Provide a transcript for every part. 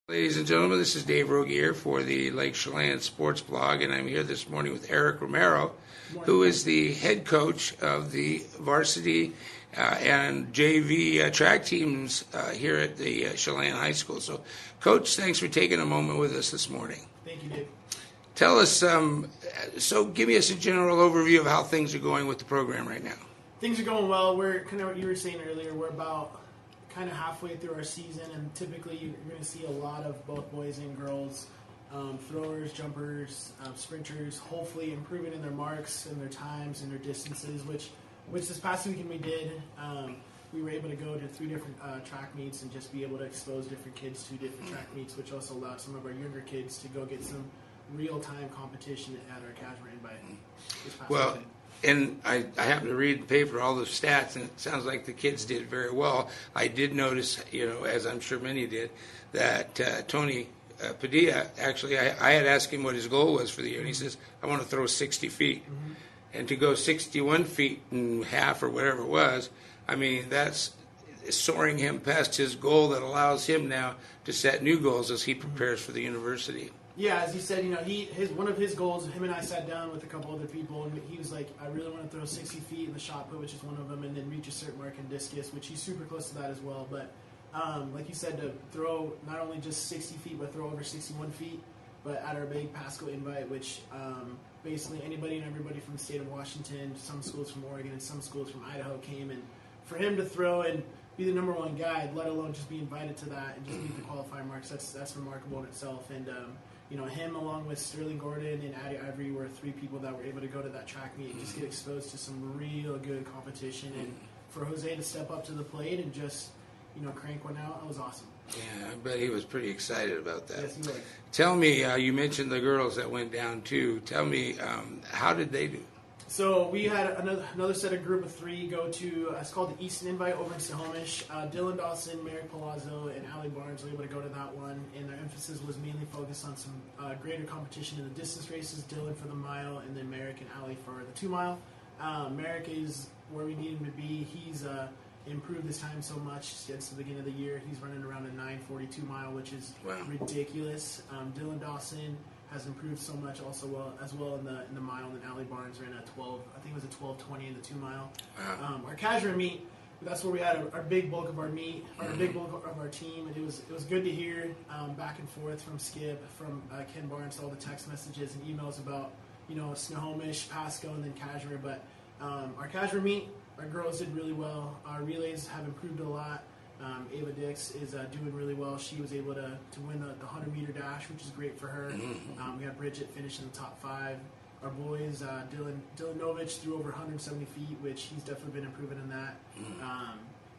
Ladies and gentlemen, this is Dave Rogier for the Lake Chelan Sports Blog, and I'm here this morning with Erik Romero, who is the head coach of the varsity and JV track teams here at the Chelan High School. So, Coach, thanks for taking a moment with us this morning. Thank you, Dave. Tell us, so give us a general overview of how things are going with the program right now. Things are going well. We're kind of what you were saying earlier. We're about kind of halfway through our season, and typically you're going to see a lot of both boys and girls, throwers, jumpers, sprinters, hopefully improving in their marks and their times and their distances, which this past weekend we did. We were able to go to 3 different track meets and just be able to expose different kids to different track meets, which also allowed some of our younger kids to go get some real-time competition at our casual invite this past weekend. And I happened to read the paper, all the stats, and it sounds like the kids did very well. I did notice, as I'm sure many did, that Tony Padilla, actually, I had asked him what his goal was for the year, and he says, I want to throw 60 feet. Mm-hmm. And to go 61 feet and half or whatever it was, I mean, that's soaring him past his goal that allows him now to set new goals as he prepares for the university. Yeah, as he said, one of his goals, him and I sat down with a couple other people, and he was like, I really want to throw 60 feet in the shot put, which is one of them, and then reach a certain mark in discus, which he's super close to that as well. But like you said, to throw not only just 60 feet, but throw over 61 feet, but at our big Pasco invite, which basically anybody and everybody from the state of Washington, some schools from Oregon, and some schools from Idaho came, and for him to throw and be the number one guy, let alone just be invited to that and just meet the qualifying marks, that's remarkable in itself. And him along with Sterling Gordon and Addie Ivory were 3 people that were able to go to that track meet and just get exposed to some real good competition. And for Jose to step up to the plate and just, crank one out, that was awesome. Yeah, I bet he was pretty excited about that. Yes, he was. Tell me, you mentioned the girls that went down too. Tell me, how did they do? So we had another set of group of 3 go to, it's called the Easton Invite over in Snohomish. Dylan Dawson, Mary Palazzo, and Allie Barnes were able to go to that one, and their emphasis was mainly focused on some greater competition in the distance races, Dylan for the mile, and then Merrick and Allie for the 2 mile. Merrick is where we need him to be. He's improved his time so much since the beginning of the year. He's running around a 9:42 mile, which is ridiculous. Dylan Dawson has improved so much also as well in the mile, and then Allie Barnes ran a 12, I think it was a 12:20 in the 2 mile. Wow. Our casual meet, that's where we had our big bulk of our meet, our big bulk of our team, and it was good to hear back and forth from Skip, from Ken Barnes, all the text messages and emails about Snohomish, Pasco, and then casual. But our casual meet, our girls did really well. Our relays have improved a lot. Ava Dix is doing really well. She was able to win the 100-meter dash, which is great for her. We had Bridget finish in the top 5. Our boys, Dylan Novich threw over 170 feet, which he's definitely been improving in that.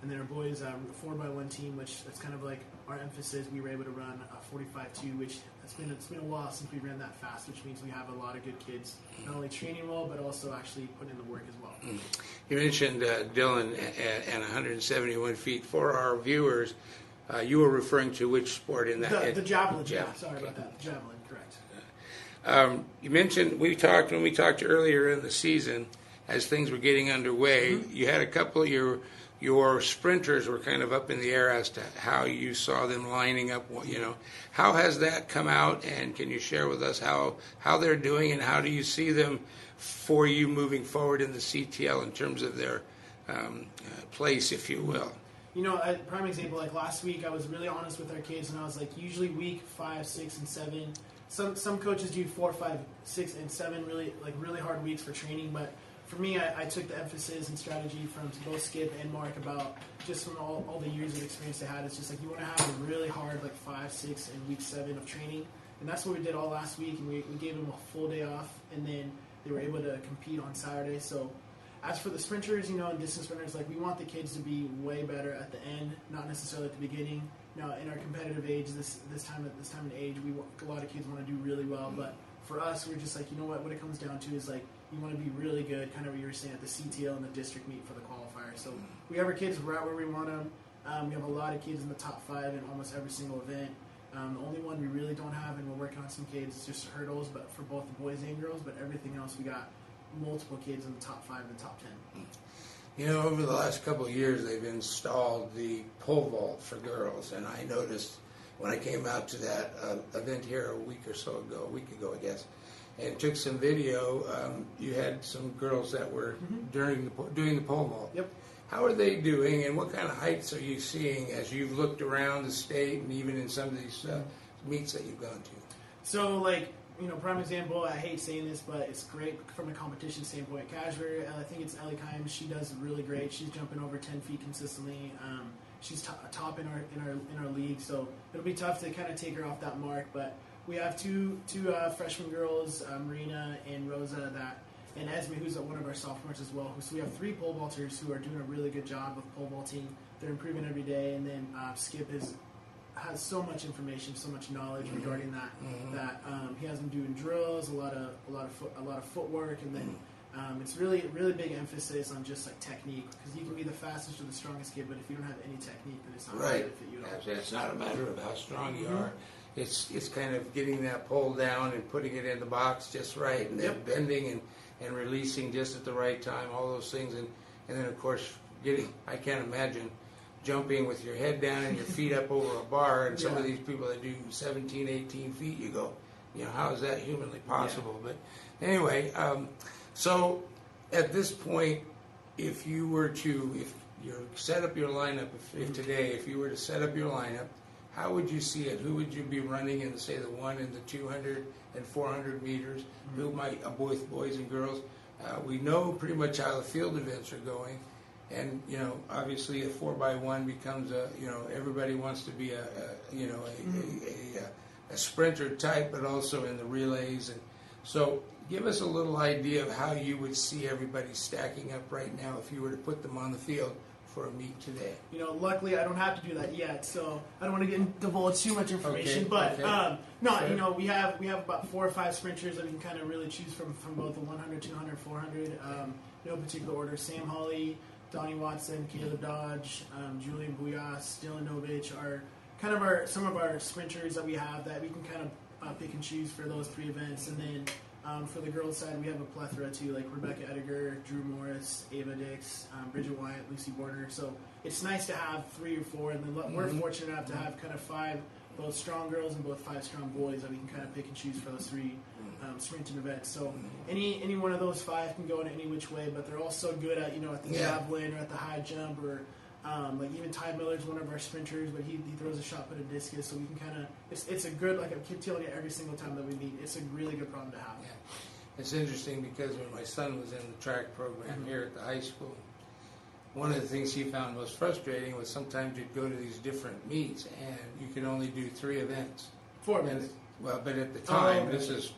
And then our boys, the 4x1 team, which that's kind of like our emphasis. We were able to run a 45.2, which it's been a while since we ran that fast, which means we have a lot of good kids, not only training well, but also actually putting in the work as well. You mentioned Dylan and 171 feet. For our viewers, you were referring to which sport in that? The javelin. Yeah, sorry about that. The javelin, correct. You mentioned when we talked earlier in the season, as things were getting underway, you had a couple of your sprinters were kind of up in the air as to how you saw them lining up. How has that come out, and can you share with us how they're doing, and how do you see them for you moving forward in the CTL in terms of their place, if you will? A prime example, like last week, I was really honest with our kids, and I was like, usually week 5, 6, and 7. Some coaches do 4, 5, 6, and 7 really hard weeks for training, but for me, I took the emphasis and strategy from both Skip and Mark about just from all the years of experience they had. It's just like you want to have a really hard 5, 6, and week 7 of training, and that's what we did all last week. And we gave them a full day off, and then they were able to compete on Saturday. So as for the sprinters, and distance runners, we want the kids to be way better at the end, not necessarily at the beginning. Now, in our competitive age, this time in age, a lot of kids want to do really well, but for us, we're just what it comes down to is you want to be really good, kind of what you were saying, at the CTL and the district meet for the qualifier. So we have our kids right where we want them. We have a lot of kids in the top 5 in almost every single event. The only one we really don't have, and we're working on some kids, is just hurdles, but for both the boys and girls. But everything else, we got multiple kids in the top 5 and the top 10. Over the last couple of years, they've installed the pole vault for girls, and I noticed when I came out to that event here a week ago, I guess, and took some video. You had some girls that were doing the pole vault. Yep. How are they doing, and what kind of heights are you seeing as you've looked around the state and even in some of these meets that you've gone to? So, like, prime example, I hate saying this, but it's great from a competition standpoint. Kashmir, I think it's Ellie Kimes, she does really great. She's jumping over 10 feet consistently. She's top in our league, so it'll be tough to kind of take her off that mark. But we have two freshman girls, Marina and Rosa, and Esme, who's one of our sophomores as well. So we have 3 pole vaulters who are doing a really good job of pole vaulting. They're improving every day, and then Skip has so much information, so much knowledge regarding that. That he has them doing drills, a lot of footwork, and then it's really big emphasis on just like technique, because you can be the fastest or the strongest kid, but if you don't have any technique, then it's not going to benefit you at all. It's not a matter of how strong you are. It's kind of getting that pole down and putting it in the box just right, and then bending and releasing just at the right time, all those things, and then of course I can't imagine jumping with your head down and your feet up over a bar, and some of these people that do 17, 18 feet, you go, how is that humanly possible? But anyway, so at this point, if you set up your lineup, if you were to set up your lineup, how would you see it? Who would you be running in, say, the 1 and the 200 and 400 meters? Who might, both boys and girls? We know pretty much how the field events are going. And, obviously a 4x1 becomes everybody wants to be a sprinter type, but also in the relays. And so give us a little idea of how you would see everybody stacking up right now if you were to put them on the field for a meet today. Luckily I don't have to do that yet, so I don't want to divulge too much information. We have about 4 or 5 sprinters that we can kind of really choose from both the 100, 200, 400. No particular order. Sam Hawley, Donnie Watson, Caleb Dodge, Julian Buyas, Dylan Novich are kind of some of our sprinters that we have that we can kind of pick and choose for those 3 events. And then for the girls' side, we have a plethora too, like Rebecca Ediger, Drew Morris, Ava Dix, Bridget Wyatt, Lucy Warner. So it's nice to have 3 or 4, and then we're fortunate enough to have kind of 5 both strong girls and both 5 strong boys that we can kind of pick and choose for those 3 sprinting events. So any one of those 5 can go in any which way, but they're all so good at at the javelin or at the high jump, or like even Ty Miller's one of our sprinters, but he throws a shot put a discus, so we can kind of it's a good, like I keep telling you every single time that we meet, it's a really good problem to have. Yeah. It's interesting because when my son was in the track program here at the high school, one of the things he found most frustrating was sometimes you'd go to these different meets and you could only do 3 events. 4 events. But at the time, this is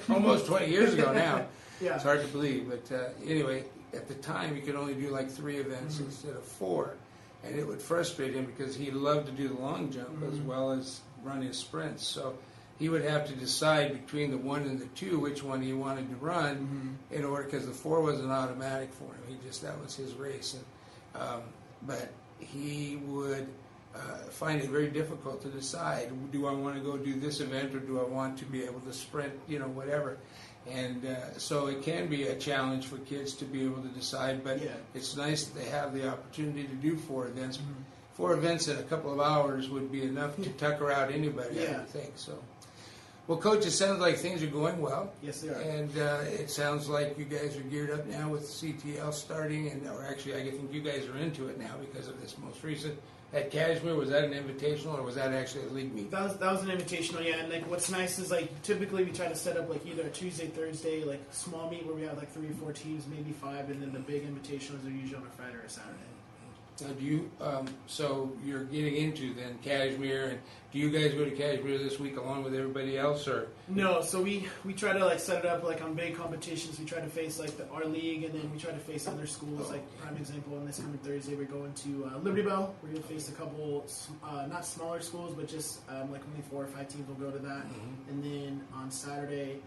almost 20 years ago now. It's hard to believe, but anyway, at the time you could only do like 3 events instead of 4, and it would frustrate him because he loved to do the long jump as well as run his sprints. So he would have to decide between the 1 and the 2 which one he wanted to run in order, because the 4 wasn't automatic for him. That was his race, and but he would find it very difficult to decide, do I want to go do this event or do I want to be able to sprint, whatever. And so it can be a challenge for kids to be able to decide, but it's nice that they have the opportunity to do 4 events. 4 events in a couple of hours would be enough to tucker out anybody, I would think. So, well, Coach, it sounds like things are going well. Yes, they are. And it sounds like you guys are geared up now with CTL starting, or actually I think you guys are into it now because of this most recent. At Kashmir, was that an invitational or was that actually a league meet? That was an invitational, yeah. And like what's nice is like typically we try to set up like either a Tuesday, Thursday, like small meet where we have like 3 or 4 teams, maybe 5, and then the big invitationals are usually on a Friday or a Saturday. Now, do you? So you're getting into then Kashmir, and do you guys go to Kashmir this week along with everybody else, or? No, so we try to like set it up like on big competitions. We try to face like our league, and then we try to face other schools. Like prime example, on this coming Thursday, we're going to Liberty Bell. We're going to face a couple not smaller schools, but just like only 4 or 5 teams will go to that. And then on Saturday,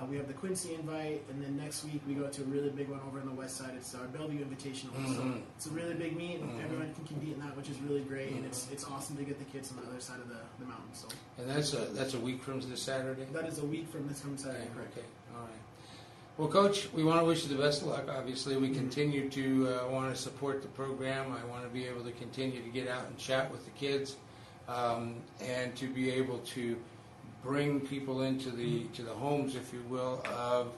we have the Quincy invite, and then next week we go to a really big one over on the west side. It's our Bellevue Invitational. So it's a really big meet, and everyone can compete in that, which is really great. And it's awesome to get the kids on the other side of the mountain. So. And that's a week from this Saturday? That is a week from this coming Saturday, correct. Okay, all right. Well, Coach, we want to wish you the best of luck. Obviously, we continue to want to support the program. I want to be able to continue to get out and chat with the kids. and to be able to bring people into the homes, if you will, of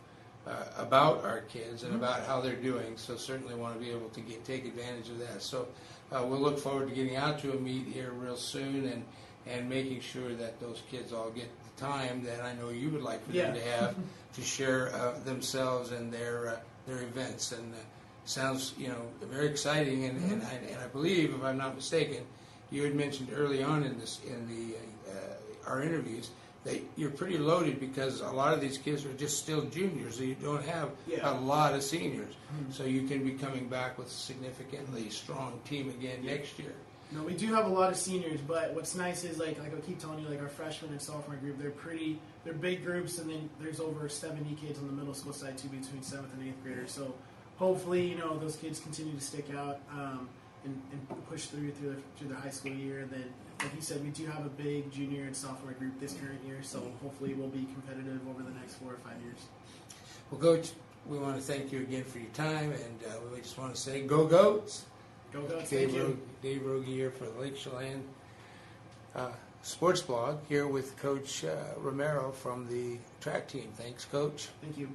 about our kids and about how they're doing. So certainly want to be able to take advantage of that. So we'll look forward to getting out to a meet here real soon and making sure that those kids all get the time that I know you would like for them to have to share themselves and their events. And sounds very exciting. And I believe, if I'm not mistaken, you had mentioned early on in our interviews that you're pretty loaded because a lot of these kids are just still juniors, so you don't have a lot of seniors. So you can be coming back with a significantly strong team again next year. No, we do have a lot of seniors, but what's nice is like I keep telling you, like our freshman and sophomore group, they're big groups, and then there's over 70 kids on the middle school side too, between 7th and 8th graders. So hopefully, those kids continue to stick out and push through their high school year. And then, like you said, we do have a big junior and sophomore group this current year, so hopefully we'll be competitive over the next 4 or 5 years. Well, Coach, we want to thank you again for your time, and we just want to say, go Goats! Go Goats! Thank you. Dave Rogie here for the Lake Chelan Sports Blog, here with Coach Romero from the track team. Thanks, Coach. Thank you.